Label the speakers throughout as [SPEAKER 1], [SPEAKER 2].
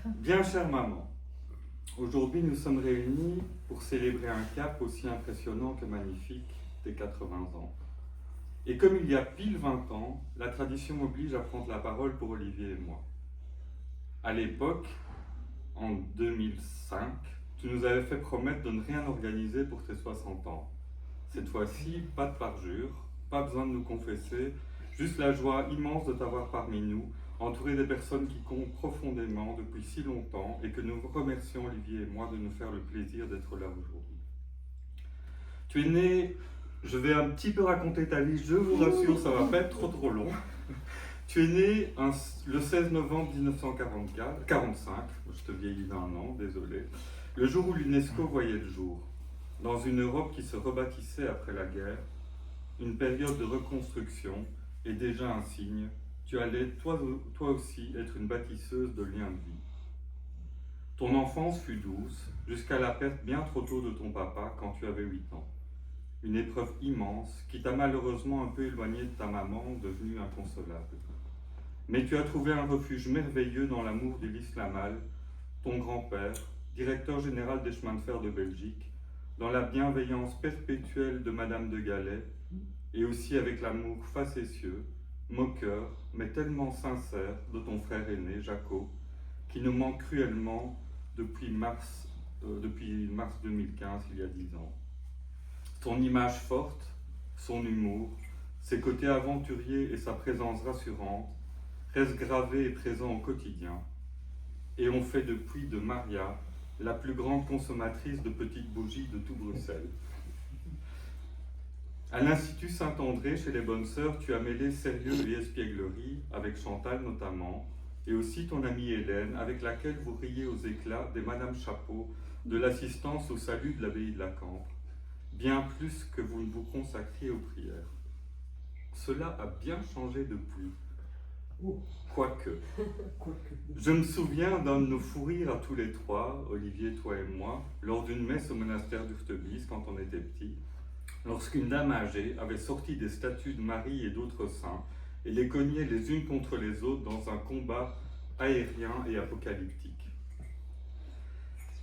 [SPEAKER 1] Bien chère maman, aujourd'hui nous sommes réunis pour célébrer un cap aussi impressionnant que magnifique, tes 80 ans. Et comme il y a pile 20 ans, la tradition m'oblige à prendre la parole pour Olivier et moi. À l'époque, en 2005, tu nous avais fait promettre de ne rien organiser pour tes 60 ans. Cette fois-ci, pas de parjure, pas besoin de nous confesser, juste la joie immense de t'avoir parmi nous, entouré des personnes qui comptent profondément depuis si longtemps et que nous remercions Olivier et moi de nous faire le plaisir d'être là aujourd'hui. Tu es né, je vais un petit peu raconter ta vie, je vous rassure, ça va pas être trop long. Tu es né le 16 novembre 1945, je te vieillis d'un an, désolé, le jour où l'UNESCO voyait le jour. Dans une Europe qui se rebâtissait après la guerre, une période de reconstruction et déjà un signe, tu allais toi aussi être une bâtisseuse de liens de vie. Ton enfance fut douce, jusqu'à la perte bien trop tôt de ton papa quand tu avais 8 ans. Une épreuve immense qui t'a malheureusement un peu éloigné de ta maman, devenue inconsolable. Mais tu as trouvé un refuge merveilleux dans l'amour d'Ulysse Lamal, ton grand-père, directeur général des chemins de fer de Belgique, dans la bienveillance perpétuelle de Madame de Galais, et aussi avec l'amour facétieux, moqueur, mais tellement sincère de ton frère aîné, Jaco, qui nous manque cruellement depuis mars 2015, il y a 10 ans. Son image forte, son humour, ses côtés aventuriers et sa présence rassurante restent gravés et présents au quotidien, et ont fait depuis de Maria la plus grande consommatrice de petites bougies de tout Bruxelles. À l'Institut Saint-André, chez les Bonnes Sœurs, tu as mêlé sérieux et espièglerie, avec Chantal notamment, et aussi ton amie Hélène, avec laquelle vous riez aux éclats des Madame Chapeau, de l'assistance au salut de l'abbaye de la Cambre, bien plus que vous ne vous consacriez aux prières. Cela a bien changé depuis. Quoique. Je me souviens d'un de nos fous rires à tous les trois, Olivier, toi et moi, lors d'une messe au monastère d'Urtebise quand on était petits, lorsqu'une dame âgée avait sorti des statues de Marie et d'autres saints et les cognait les unes contre les autres dans un combat aérien et apocalyptique.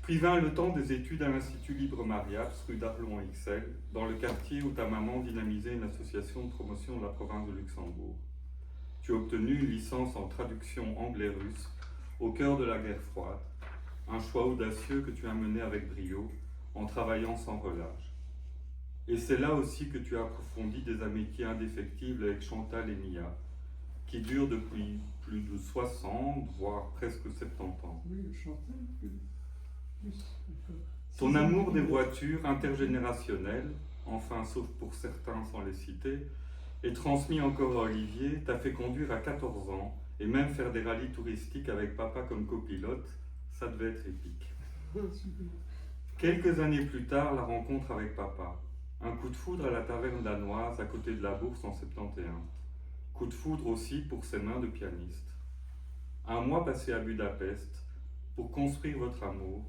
[SPEAKER 1] Puis vint le temps des études à l'Institut Libre Marias, rue d'Arlon-XL, dans le quartier où ta maman dynamisait une association de promotion de la province de Luxembourg. Tu as obtenu une licence en traduction anglais-russe au cœur de la guerre froide, un choix audacieux que tu as mené avec brio en travaillant sans relâche. Et c'est là aussi que tu as approfondi des amitiés indéfectibles avec Chantal et Mia, qui durent depuis plus de 60, voire presque 70 ans.
[SPEAKER 2] Oui, Chantal, plus.
[SPEAKER 1] Ton amour des voitures intergénérationnelles, enfin sauf pour certains sans les citer, et transmis encore à Olivier, t'a fait conduire à 14 ans et même faire des rallyes touristiques avec papa comme copilote, ça devait être épique. Quelques années plus tard, la rencontre avec papa. Un coup de foudre à la taverne danoise à côté de la Bourse en 71. Coup de foudre aussi pour ses mains de pianiste. Un mois passé à Budapest pour construire votre amour,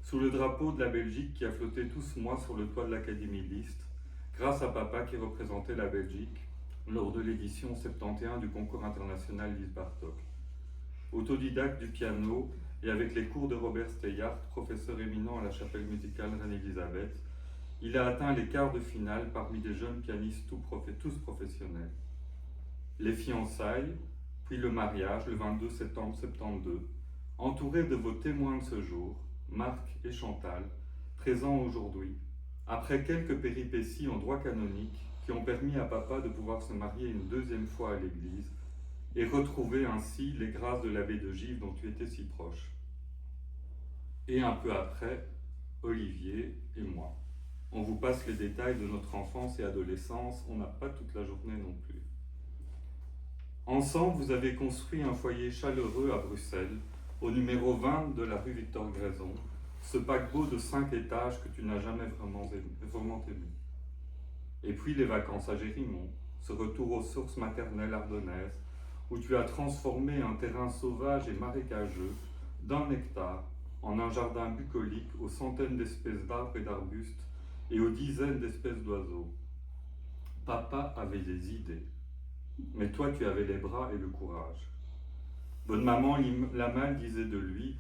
[SPEAKER 1] sous le drapeau de la Belgique qui a flotté tout ce mois sur le toit de l'Académie Liszt, grâce à papa qui représentait la Belgique lors de l'édition 71 du concours international Liszt Bartók. Autodidacte du piano et avec les cours de Robert Steyart, professeur éminent à la chapelle musicale Reine-Élisabeth, il a atteint les quarts de finale parmi des jeunes pianistes tous professionnels. Les fiançailles, puis le mariage le 22 septembre 72, entouré de vos témoins de ce jour, Marc et Chantal, présents aujourd'hui, après quelques péripéties en droit canonique qui ont permis à papa de pouvoir se marier une deuxième fois à l'église et retrouver ainsi les grâces de l'abbé de Givre dont tu étais si proche. Et un peu après, Olivier et moi. On vous passe les détails de notre enfance et adolescence, on n'a pas toute la journée non plus. Ensemble, vous avez construit un foyer chaleureux à Bruxelles, au numéro 20 de la rue Victor-Grayson, ce paquebot de 5 étages que tu n'as jamais vraiment aimé. Et puis les vacances à Gérimont, ce retour aux sources maternelles ardennaises, où tu as transformé un terrain sauvage et marécageux d'un hectare en un jardin bucolique aux centaines d'espèces d'arbres et d'arbustes et aux dizaines d'espèces d'oiseaux. Papa avait des idées, mais toi tu avais les bras et le courage. Bonne maman Lamal disait de lui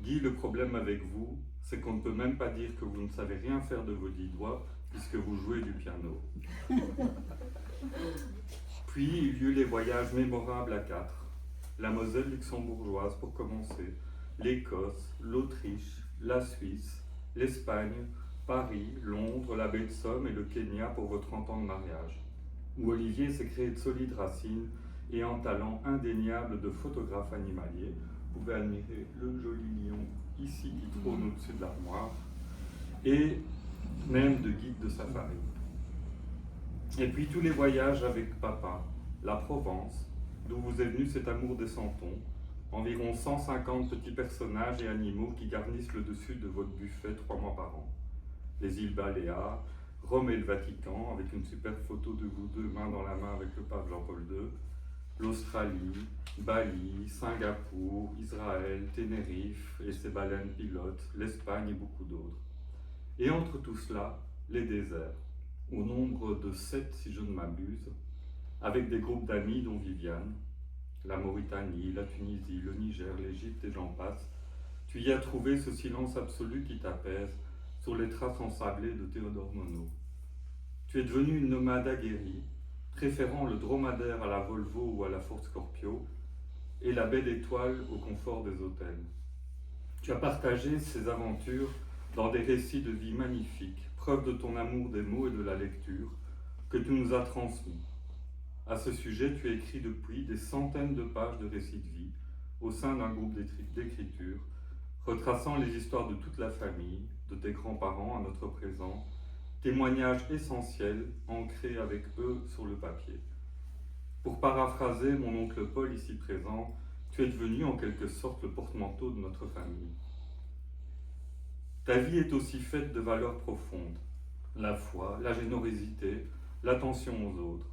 [SPEAKER 1] Guy, le problème avec vous, c'est qu'on ne peut même pas dire que vous ne savez rien faire de vos 10 doigts, puisque vous jouez du piano. Puis eut lieu les voyages mémorables à 4. La Moselle luxembourgeoise pour commencer, l'Écosse, l'Autriche, la Suisse, l'Espagne, Paris, Londres, la baie de Somme et le Kenya pour vos 30 ans de mariage, où Olivier s'est créé de solides racines et un talent indéniable de photographe animalier. Vous pouvez admirer le joli lion ici qui trône au-dessus de l'armoire, et même de guide de safari. Et puis tous les voyages avec papa, la Provence, d'où vous est venu cet amour des santons, environ 150 petits personnages et animaux qui garnissent le dessus de votre buffet 3 mois par an. Les îles Baléares, Rome et le Vatican, avec une superbe photo de vous deux main dans la main avec le pape Jean-Paul II, l'Australie, Bali, Singapour, Israël, Tenerife et ses baleines pilotes, l'Espagne et beaucoup d'autres. Et entre tout cela, les déserts, au nombre de 7 si je ne m'abuse, avec des groupes d'amis dont Viviane, la Mauritanie, la Tunisie, le Niger, l'Égypte et j'en passe. Tu y as trouvé ce silence absolu qui t'apaise sur les traces ensablées de Théodore Monod. Tu es devenu une nomade aguerrie, préférant le dromadaire à la Volvo ou à la Ford Scorpio et la belle étoile au confort des hôtels. Tu as partagé ces aventures dans des récits de vie magnifiques, preuve de ton amour des mots et de la lecture que tu nous as transmis. À ce sujet, tu as écrit depuis des centaines de pages de récits de vie au sein d'un groupe d'écriture, retraçant les histoires de toute la famille, de tes grands-parents à notre présent, témoignages essentiels ancrés avec eux sur le papier. Pour paraphraser mon oncle Paul ici présent, tu es devenu en quelque sorte le porte-manteau de notre famille. Ta vie est aussi faite de valeurs profondes, la foi, la générosité, l'attention aux autres.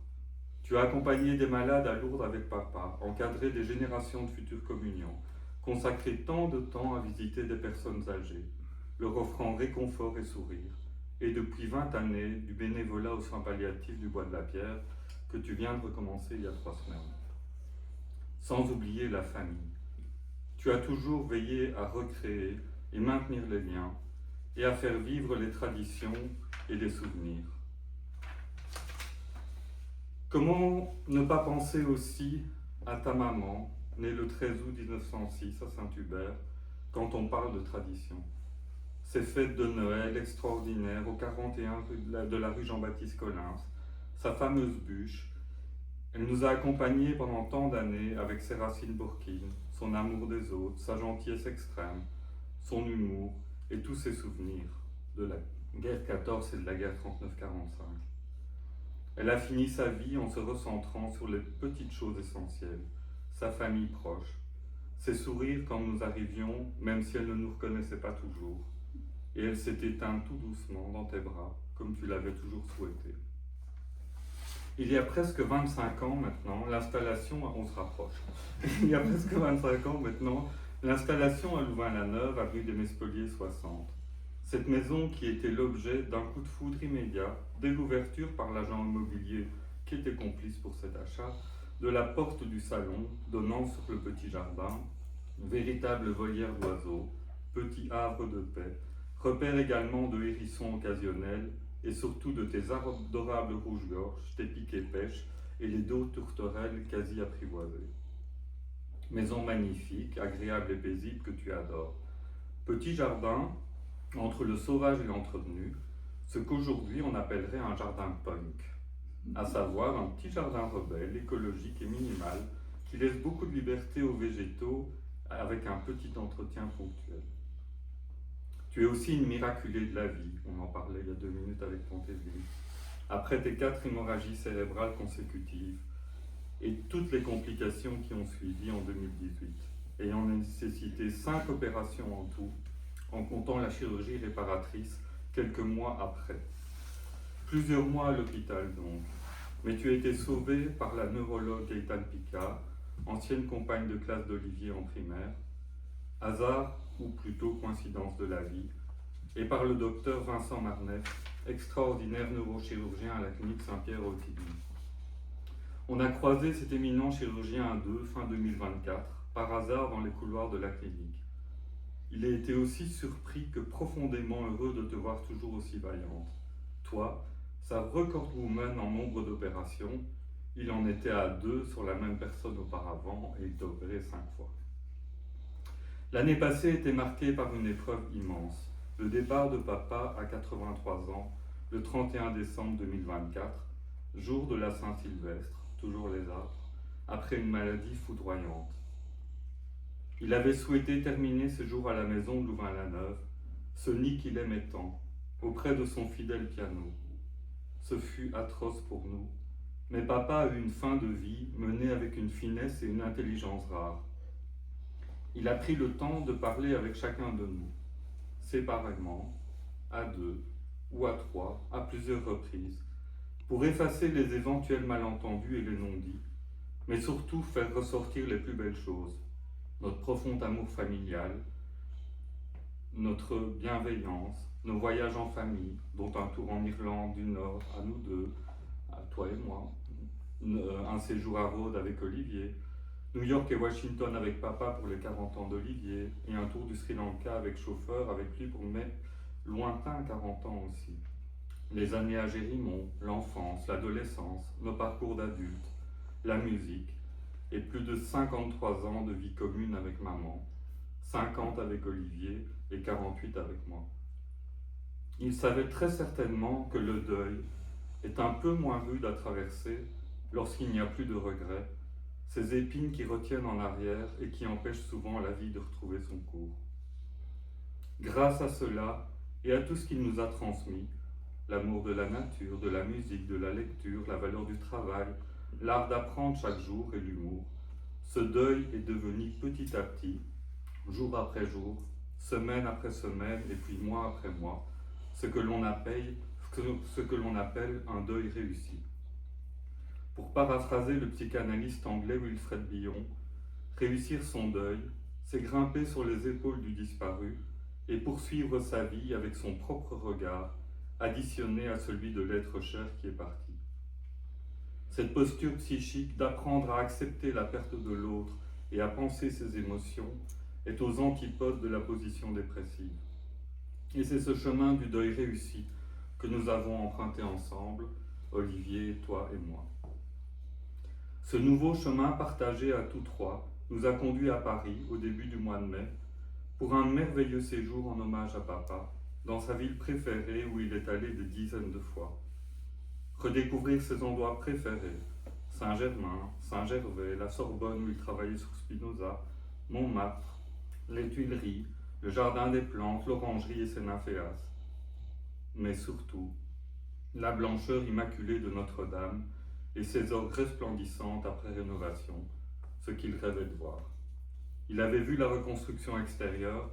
[SPEAKER 1] Tu as accompagné des malades à Lourdes avec papa, encadré des générations de futures communions, consacré tant de temps à visiter des personnes âgées, leur offrant réconfort et sourire, et depuis 20 années, du bénévolat aux soins palliatifs du Bois de la Pierre, que tu viens de recommencer il y a 3 semaines. Sans oublier la famille. Tu as toujours veillé à recréer et maintenir les liens, et à faire vivre les traditions et les souvenirs. Comment ne pas penser aussi à ta maman, née le 13 août 1906 à Saint-Hubert, quand on parle de tradition. Ces fêtes de Noël extraordinaires au 41 de la rue Jean-Baptiste Collins, sa fameuse bûche, elle nous a accompagnés pendant tant d'années avec ses racines bourquines, son amour des autres, sa gentillesse extrême, son humour et tous ses souvenirs de la guerre 14 et de la guerre 39-45. Elle a fini sa vie en se recentrant sur les petites choses essentielles, sa famille proche, ses sourires quand nous arrivions, même si elle ne nous reconnaissait pas toujours, et elle s'est éteinte tout doucement dans tes bras, comme tu l'avais toujours souhaité. Il y a presque 25 ans maintenant, l'installation, on se rapproche, il y a presque 25 ans maintenant, l'installation à Louvain-la-Neuve, avenue des Mespeliers 60. Cette maison qui était l'objet d'un coup de foudre immédiat, dès l'ouverture par l'agent immobilier qui était complice pour cet achat, de la porte du salon donnant sur le petit jardin, véritable volière d'oiseaux, petit havre de paix, repère également de hérissons occasionnels et surtout de tes adorables rouges-gorges, tes piquets pêches et les deux tourterelles quasi apprivoisées. Maison magnifique, agréable et paisible que tu adores. Petit jardin, entre le sauvage et l'entretenu, ce qu'aujourd'hui on appellerait un jardin punk, à savoir un petit jardin rebelle, écologique et minimal, qui laisse beaucoup de liberté aux végétaux avec un petit entretien ponctuel. Tu es aussi une miraculée de la vie, on en parlait il y a 2 minutes avec Pontéville. Après tes 4 hémorragies cérébrales consécutives et toutes les complications qui ont suivi en 2018, ayant nécessité 5 opérations en tout, en comptant la chirurgie réparatrice quelques mois après. Plusieurs mois à l'hôpital donc, mais tu as été sauvée par la neurologue Gaëtane Picard, ancienne compagne de classe d'Olivier en primaire, hasard ou plutôt coïncidence de la vie, et par le docteur Vincent Marnef, extraordinaire neurochirurgien à la clinique Saint-Pierre-au-Tibi. On a croisé cet éminent chirurgien à 2 fin 2024, par hasard dans les couloirs de la clinique. il a été aussi surpris que profondément heureux de te voir toujours aussi vaillante. Toi, sa recordwoman en nombre d'opérations, il en était à 2 sur la même personne auparavant et il t'a opéré 5 fois. L'année passée était marquée par une épreuve immense. Le départ de papa à 83 ans, le 31 décembre 2024, jour de la Saint-Sylvestre, toujours les arbres, après une maladie foudroyante. Il avait souhaité terminer ses jours à la maison de Louvain-la-Neuve, ce nid qu'il aimait tant, auprès de son fidèle piano. Ce fut atroce pour nous, mais papa a eu une fin de vie menée avec une finesse et une intelligence rares. Il a pris le temps de parler avec chacun de nous, séparément, à 2 ou à 3, à plusieurs reprises, pour effacer les éventuels malentendus et les non-dits, mais surtout faire ressortir les plus belles choses, notre profond amour familial, notre bienveillance, nos voyages en famille, dont un tour en Irlande du Nord à nous deux, à toi et moi, un séjour à Rhodes avec Olivier, New York et Washington avec papa pour les 40 ans d'Olivier, et un tour du Sri Lanka avec chauffeur avec lui pour mes lointains 40 ans aussi. Les années à Gérimont, l'enfance, l'adolescence, nos parcours d'adultes, la musique, et plus de 53 ans de vie commune avec maman, 50 avec Olivier et 48 avec moi. Il savait très certainement que le deuil est un peu moins rude à traverser lorsqu'il n'y a plus de regrets, ces épines qui retiennent en arrière et qui empêchent souvent la vie de retrouver son cours. Grâce à cela et à tout ce qu'il nous a transmis, l'amour de la nature, de la musique, de la lecture, la valeur du travail, l'art d'apprendre chaque jour et l'humour, ce deuil est devenu petit à petit, jour après jour, semaine après semaine et puis mois après mois, ce que l'on appelle un deuil réussi. Pour paraphraser le psychanalyste anglais Wilfred Bion, réussir son deuil, c'est grimper sur les épaules du disparu et poursuivre sa vie avec son propre regard, additionné à celui de l'être cher qui est parti. Cette posture psychique d'apprendre à accepter la perte de l'autre et à penser ses émotions est aux antipodes de la position dépressive. Et c'est ce chemin du deuil réussi que nous avons emprunté ensemble, Olivier, toi et moi. Ce nouveau chemin partagé à tous trois nous a conduits à Paris au début du mois de mai pour un merveilleux séjour en hommage à papa, dans sa ville préférée où il est allé des dizaines de fois. Redécouvrir ses endroits préférés, Saint-Germain, Saint-Gervais, la Sorbonne où il travaillait sur Spinoza, Montmartre, les Tuileries, le Jardin des Plantes, l'Orangerie et ses nymphéas. Mais surtout, la blancheur immaculée de Notre-Dame et ses orgues resplendissantes après rénovation, ce qu'il rêvait de voir. Il avait vu la reconstruction extérieure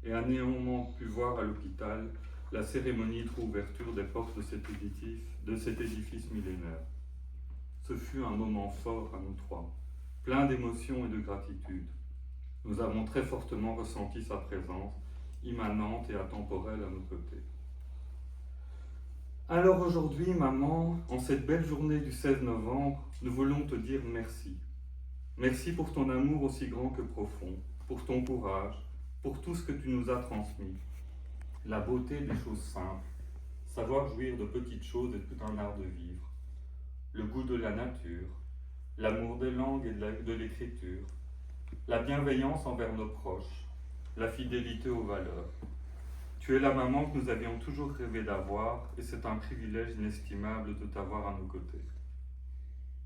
[SPEAKER 1] et a néanmoins pu voir à l'hôpital la cérémonie de réouverture des portes de cet édifice millénaire. Ce fut un moment fort à nous trois, plein d'émotions et de gratitude. Nous avons très fortement ressenti sa présence, immanente et atemporelle à nos côtés. Alors aujourd'hui, maman, en cette belle journée du 16 novembre, nous voulons te dire merci. Merci pour ton amour aussi grand que profond, pour ton courage, pour tout ce que tu nous as transmis. La beauté des choses simples, savoir jouir de petites choses est tout un art de vivre. Le goût de la nature, l'amour des langues et de l'écriture, la bienveillance envers nos proches, la fidélité aux valeurs. Tu es la maman que nous avions toujours rêvé d'avoir et c'est un privilège inestimable de t'avoir à nos côtés.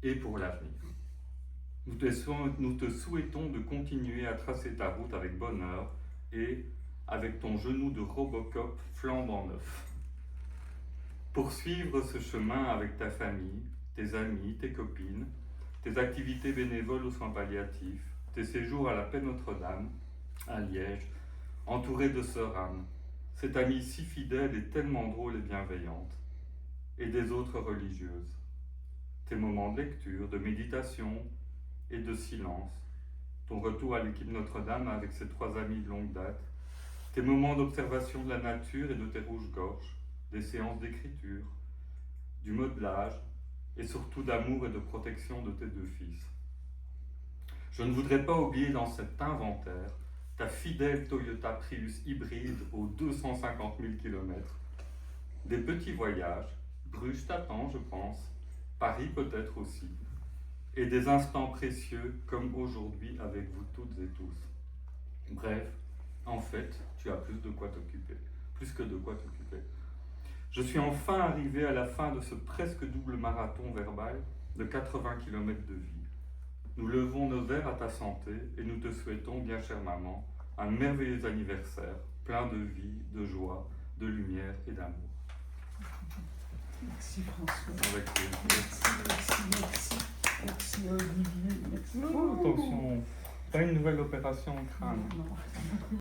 [SPEAKER 1] Et pour l'avenir. Nous te souhaitons de continuer à tracer ta route avec bonheur et avec ton genou de Robocop flambant neuf. Poursuivre ce chemin avec ta famille, tes amis, tes copines, tes activités bénévoles aux soins palliatifs, tes séjours à la Paix Notre-Dame, à Liège, entouré de sœurs Anne, cette amie si fidèle et tellement drôle et bienveillante, et des autres religieuses. Tes moments de lecture, de méditation et de silence, ton retour à l'équipe Notre-Dame avec ses 3 amis de longue date, tes moments d'observation de la nature et de tes rouges-gorges, des séances d'écriture, du modelage et surtout d'amour et de protection de tes 2 fils. Je ne voudrais pas oublier dans cet inventaire ta fidèle Toyota Prius hybride aux 250 000 km. Des petits voyages, Bruges t'attend, je pense, Paris peut-être aussi, et des instants précieux comme aujourd'hui avec vous toutes et tous. Bref, en fait, tu as plus de quoi t'occuper, plus que de quoi t'occuper. Je suis enfin arrivé à la fin de ce presque double marathon verbal de 80 km de vie. Nous levons nos verres à ta santé et nous te souhaitons, bien chère maman, un merveilleux anniversaire, plein de vie, de joie, de lumière et d'amour.
[SPEAKER 2] Merci François.
[SPEAKER 1] Avec plaisir.
[SPEAKER 2] Merci Olivier. Merci.
[SPEAKER 1] Oh, attention, pas une nouvelle opération au crâne.
[SPEAKER 2] Non.